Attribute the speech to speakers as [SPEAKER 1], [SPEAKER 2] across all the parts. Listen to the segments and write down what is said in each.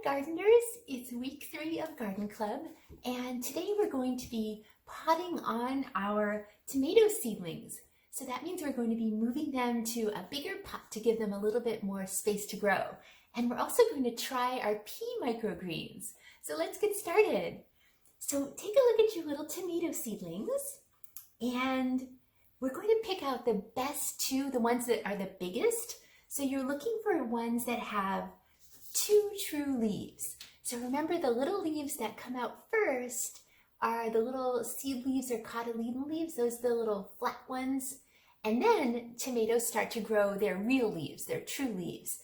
[SPEAKER 1] gardeners, it's week 3 of Garden Club, and today we're going to be potting on our tomato seedlings. So that means we're going to be moving them to a bigger pot to give them a little bit more space to grow. And we're also going to try our pea microgreens. So let's get started. So take a look at your little tomato seedlings, and we're going to pick out the best two, the ones that are the biggest. So you're looking for ones that have 2 true leaves. So remember, the little leaves that come out first are the little seed leaves or cotyledon leaves. Those are the little flat ones. And then tomatoes start to grow their real leaves, their true leaves.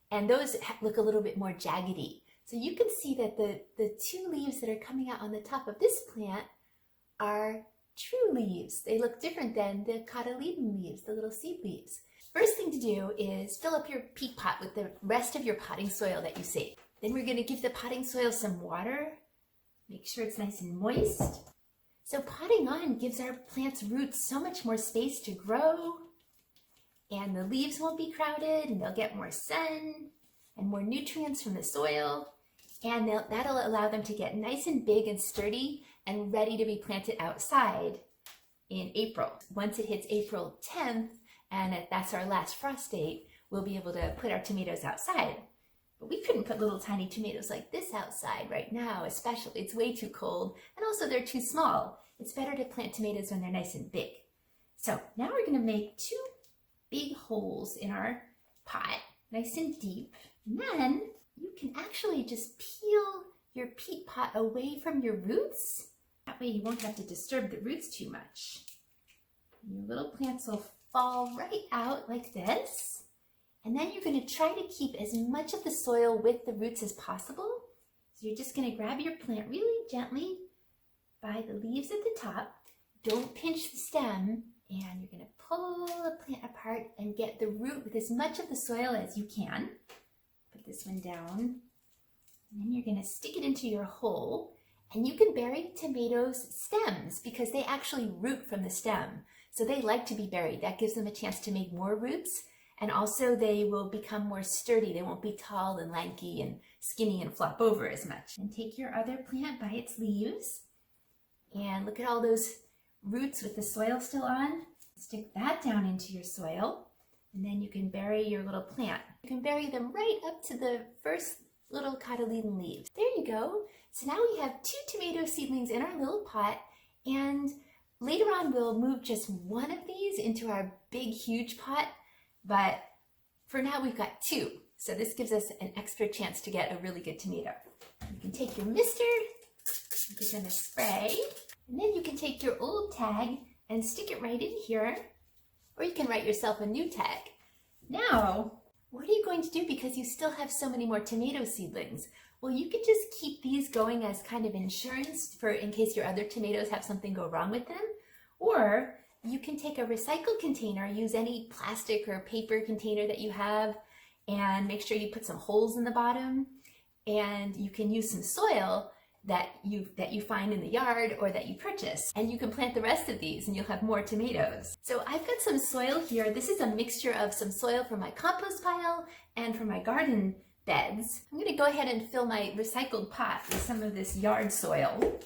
[SPEAKER 1] And those look a little bit more jaggedy. So you can see that the 2 leaves that are coming out on the top of this plant are true leaves. They look different than the cotyledon leaves, the little seed leaves. First thing to do is fill up your peat pot with the rest of your potting soil that you saved. Then we're going to give the potting soil some water. Make sure it's nice and moist. So potting on gives our plant's roots so much more space to grow, and the leaves won't be crowded, and they'll get more sun and more nutrients from the soil, and that'll allow them to get nice and big and sturdy and ready to be planted outside in April. Once it hits April 10th, and that's our last frost date, we'll be able to put our tomatoes outside. But we couldn't put little tiny tomatoes like this outside right now, especially. It's way too cold, and also they're too small. It's better to plant tomatoes when they're nice and big. So now we're gonna make 2 big holes in our pot, nice and deep. And then you can actually just peel your peat pot away from your roots. That way you won't have to disturb the roots too much. And your little plants will fall right out like this. And then you're going to try to keep as much of the soil with the roots as possible. So you're just going to grab your plant really gently by the leaves at the top. Don't pinch the stem, and you're going to pull the plant apart and get the root with as much of the soil as you can. Put this one down, and then you're going to stick it into your hole. And you can bury tomatoes' stems because they actually root from the stem. So they like to be buried. That gives them a chance to make more roots, and also they will become more sturdy. They won't be tall and lanky and skinny and flop over as much. And take your other plant by its leaves, and look at all those roots with the soil still on. Stick that down into your soil, and then you can bury your little plant. You can bury them right up to the first little cotyledon leaves. There you go. So now we have 2 tomato seedlings in our little pot, and later on we'll move just one of these into our big, huge pot, but for now we've got 2. So this gives us an extra chance to get a really good tomato. You can take your mister, give them a spray, and then you can take your old tag and stick it right in here, or you can write yourself a new tag. Now, what are you going to do because you still have so many more tomato seedlings? Well, you could just keep these going as kind of insurance for in case your other tomatoes have something go wrong with them. Or you can take a recycled container, use any plastic or paper container that you have, and make sure you put some holes in the bottom. And you can use some soil that you find in the yard or that you purchase. And you can plant the rest of these and you'll have more tomatoes. So I've got some soil here. This is a mixture of some soil from my compost pile and from my garden beds. I'm gonna go ahead and fill my recycled pot with some of this yard soil.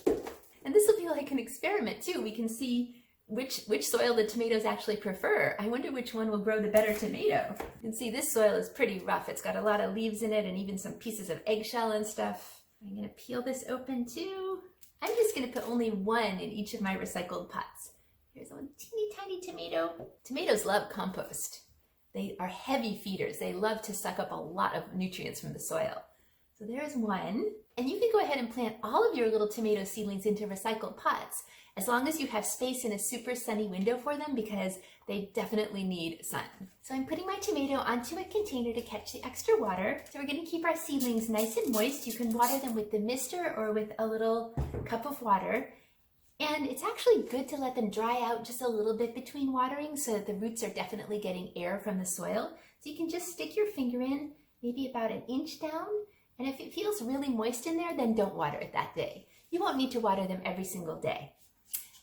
[SPEAKER 1] And this will be like an experiment too. We can see which soil the tomatoes actually prefer. I wonder which one will grow the better tomato. You can see this soil is pretty rough. It's got a lot of leaves in it and even some pieces of eggshell and stuff. I'm gonna peel this open too. I'm just gonna put only 1 in each of my recycled pots. Here's one teeny tiny tomato. Tomatoes love compost. They are heavy feeders. They love to suck up a lot of nutrients from the soil. So there's 1. And you can go ahead and plant all of your little tomato seedlings into recycled pots, as long as you have space in a super sunny window for them, because they definitely need sun. So I'm putting my tomato onto a container to catch the extra water. So we're gonna keep our seedlings nice and moist. You can water them with the mister or with a little cup of water. And it's actually good to let them dry out just a little bit between watering so that the roots are definitely getting air from the soil. So you can just stick your finger in, maybe about 1 inch down, and if it feels really moist in there, then don't water it that day. You won't need to water them every single day.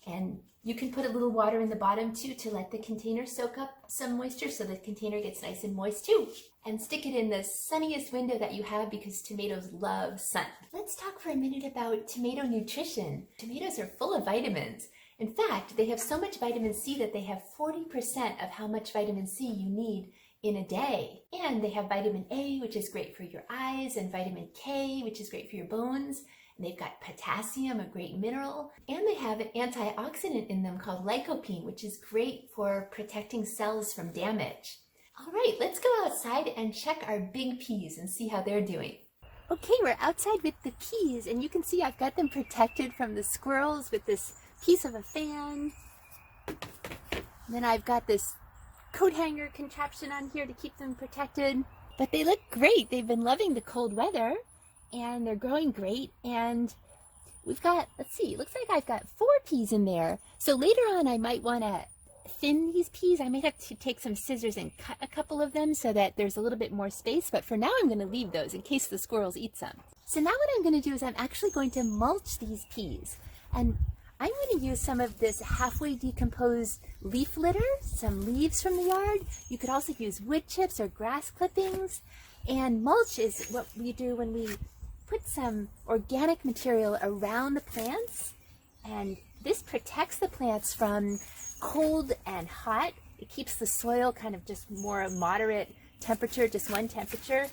[SPEAKER 1] And you can put a little water in the bottom too to let the container soak up some moisture so the container gets nice and moist too. And stick it in the sunniest window that you have because tomatoes love sun. Let's talk for a minute about tomato nutrition. Tomatoes are full of vitamins. In fact, they have so much vitamin C that they have 40% of how much vitamin C you need in a day. And they have vitamin A, which is great for your eyes, and vitamin K, which is great for your bones. And they've got potassium, a great mineral, and they have an antioxidant in them called lycopene, which is great for protecting cells from damage. All right, let's go outside and check our big peas and see how they're doing. Okay, we're outside with the peas, and you can see I've got them protected from the squirrels with this piece of a fan. And then I've got this coat hanger contraption on here to keep them protected. But they look great. They've been loving the cold weather, and they're growing great. And we've got, let's see, it looks like I've got 4 peas in there. So later on I might want to thin these peas. I might have to take some scissors and cut a couple of them so that there's a little bit more space, but for now I'm going to leave those in case the squirrels eat some. So now what I'm going to do is I'm actually going to mulch these peas, and I'm going to use some of this halfway decomposed leaf litter, some leaves from the yard. You could also use wood chips or grass clippings, and mulch is what we do when we put some organic material around the plants, and this protects the plants from cold and hot. It keeps the soil kind of just more moderate temperature, just one temperature.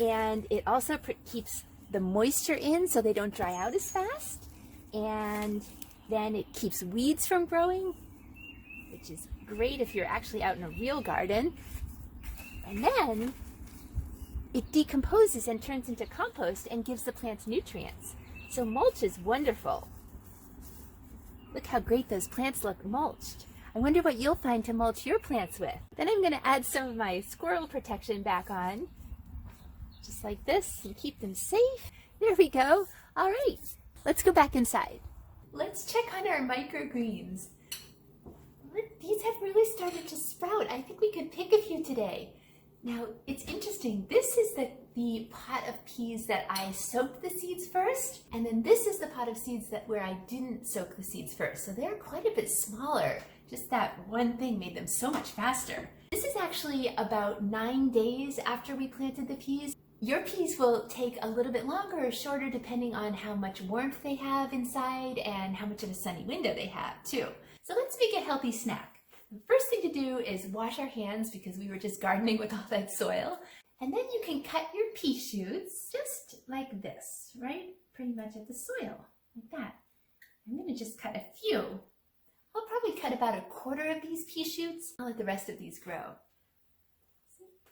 [SPEAKER 1] And it also keeps the moisture in so they don't dry out as fast. And then it keeps weeds from growing, which is great if you're actually out in a real garden. And then it decomposes and turns into compost and gives the plants nutrients. So mulch is wonderful. Look how great those plants look mulched. I wonder what you'll find to mulch your plants with. Then I'm going to add some of my squirrel protection back on, just like this, and keep them safe. There we go. All right, let's go back inside. Let's check on our microgreens. These have really started to sprout. I think we could pick a few today. Now, it's interesting. This is the pot of peas that I soaked the seeds first, and then this is the pot of seeds where I didn't soak the seeds first. So they're quite a bit smaller. Just that one thing made them so much faster. This is actually about 9 days after we planted the peas. Your peas will take a little bit longer or shorter depending on how much warmth they have inside and how much of a sunny window they have too. So let's make a healthy snack. The first thing to do is wash our hands because we were just gardening with all that soil. And then you can cut your pea shoots just like this, right? Pretty much at the soil, like that. I'm going to just cut a few. I'll probably cut about 1/4 of these pea shoots. I'll let the rest of these grow.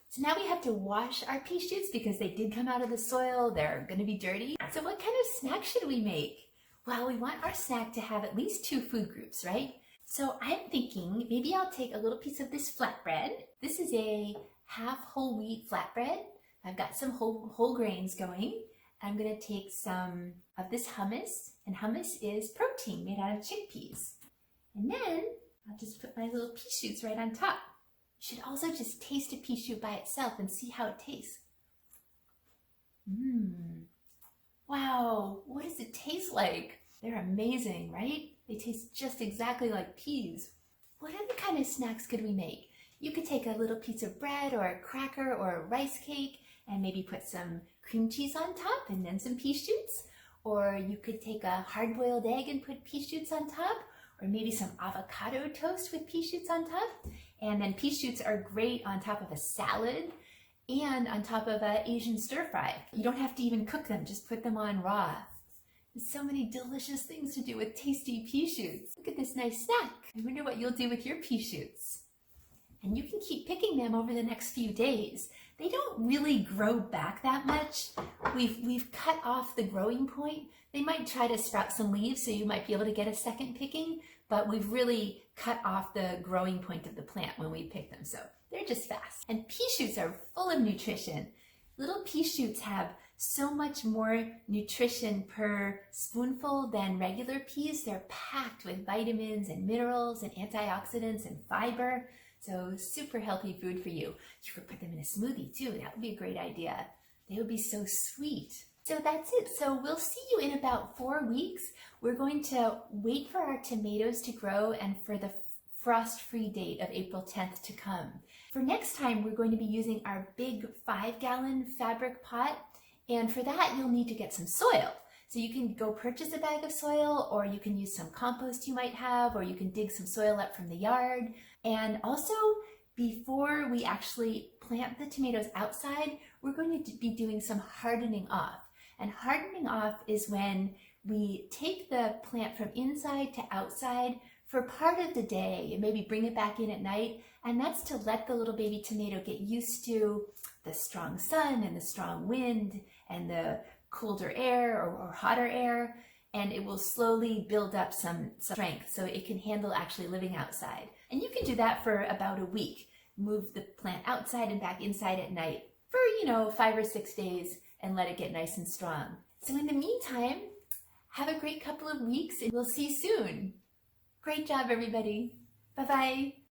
[SPEAKER 1] So now we have to wash our pea shoots because they did come out of the soil. They're going to be dirty. So what kind of snack should we make? Well, we want our snack to have at least 2 food groups, right? So I'm thinking maybe I'll take a little piece of this flatbread. This is a half whole wheat flatbread. I've got some whole grains going. I'm going to take some of this hummus, and hummus is protein made out of chickpeas. And then I'll just put my little pea shoots right on top. You should also just taste a pea shoot by itself and see how it tastes. Wow, what does it taste like? They're amazing, right? They taste just exactly like peas. What other kind of snacks could we make? You could take a little piece of bread or a cracker or a rice cake and maybe put some cream cheese on top and then some pea shoots. Or you could take a hard-boiled egg and put pea shoots on top, or maybe some avocado toast with pea shoots on top. And then pea shoots are great on top of a salad and on top of an Asian stir fry. You don't have to even cook them, just put them on raw. There's so many delicious things to do with tasty pea shoots. Look at this nice snack. I wonder what you'll do with your pea shoots. And you can keep picking them over the next few days. They don't really grow back that much. We've cut off the growing point. They might try to sprout some leaves, so you might be able to get a second picking, but we've really cut off the growing point of the plant when we pick them, so they're just fast. And pea shoots are full of nutrition. Little pea shoots have so much more nutrition per spoonful than regular peas. They're packed with vitamins and minerals and antioxidants and fiber. So super healthy food for you. You could put them in a smoothie too. That would be a great idea. They would be so sweet. So that's it. So we'll see you in about 4 weeks. We're going to wait for our tomatoes to grow and for the frost-free date of April 10th to come. For next time, we're going to be using our big 5-gallon fabric pot. And for that, you'll need to get some soil. So you can go purchase a bag of soil, or you can use some compost you might have, or you can dig some soil up from the yard. And also, before we actually plant the tomatoes outside, we're going to be doing some hardening off. And hardening off is when we take the plant from inside to outside for part of the day and maybe bring it back in at night. And that's to let the little baby tomato get used to the strong sun and the strong wind and the colder air or hotter air. And it will slowly build up some strength so it can handle actually living outside. And you can do that for about a week. Move the plant outside and back inside at night for, 5 or 6 days and let it get nice and strong. So in the meantime, have a great couple of weeks and we'll see you soon. Great job, everybody. Bye-bye.